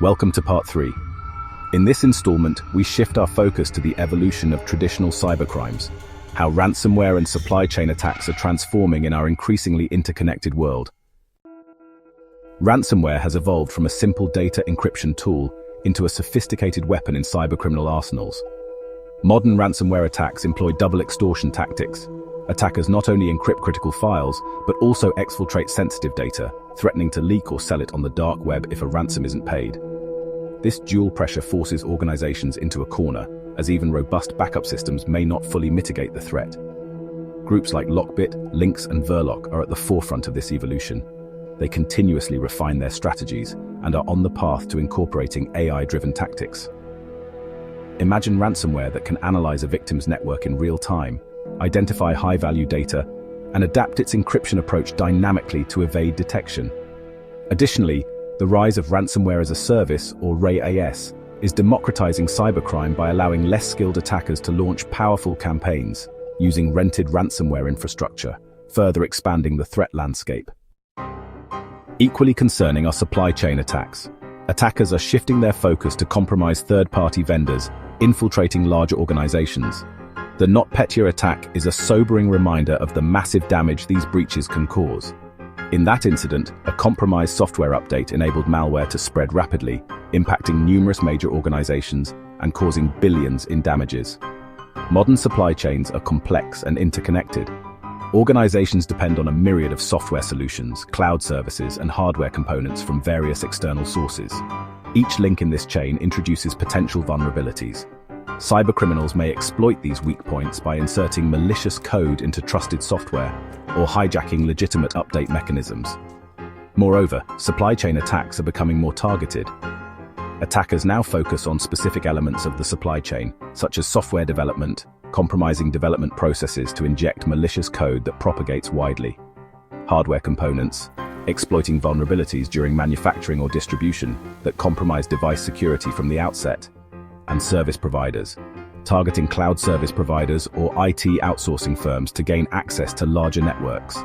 Welcome to part 3. In this installment, we shift our focus to the evolution of traditional cybercrimes, how ransomware and supply chain attacks are transforming in our increasingly interconnected world. Ransomware has evolved from a simple data encryption tool into a sophisticated weapon in cybercriminal arsenals. Modern ransomware attacks employ double extortion tactics. Attackers not only encrypt critical files, but also exfiltrate sensitive data, threatening to leak or sell it on the dark web if a ransom isn't paid. This dual pressure forces organizations into a corner, as even robust backup systems may not fully mitigate the threat. Groups like Lockbit, Lynx, and Verloc are at the forefront of this evolution. They continuously refine their strategies and are on the path to incorporating AI-driven tactics. Imagine ransomware that can analyze a victim's network in real time, identify high-value data, and adapt its encryption approach dynamically to evade detection. Additionally, the rise of ransomware as a service, or RAAS, is democratizing cybercrime by allowing less skilled attackers to launch powerful campaigns using rented ransomware infrastructure, further expanding the threat landscape. Equally concerning are supply chain attacks. Attackers are shifting their focus to compromise third-party vendors, infiltrating larger organizations. The NotPetya attack is a sobering reminder of the massive damage these breaches can cause. In that incident, a compromised software update enabled malware to spread rapidly, impacting numerous major organizations and causing billions in damages. Modern supply chains are complex and interconnected. Organizations depend on a myriad of software solutions, cloud services, and hardware components from various external sources. Each link in this chain introduces potential vulnerabilities. Cybercriminals may exploit these weak points by inserting malicious code into trusted software or hijacking legitimate update mechanisms. Moreover, supply chain attacks are becoming more targeted. Attackers now focus on specific elements of the supply chain, such as software development, compromising development processes to inject malicious code that propagates widely. Hardware components, exploiting vulnerabilities during manufacturing or distribution that compromise device security from the outset. And service providers, targeting cloud service providers or IT outsourcing firms to gain access to larger networks.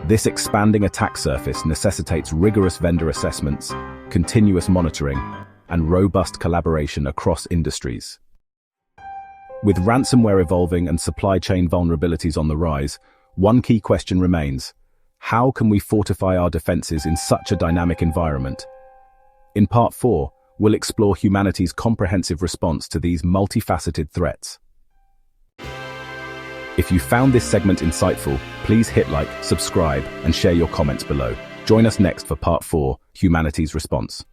This expanding attack surface necessitates rigorous vendor assessments, continuous monitoring, and robust collaboration across industries. With ransomware evolving and supply chain vulnerabilities on the rise, one key question remains: how can we fortify our defenses in such a dynamic environment? In Part 4, we'll explore humanity's comprehensive response to these multifaceted threats. If you found this segment insightful, please hit like, subscribe, and share your comments below. Join us next for Part 4, Humanity's Response.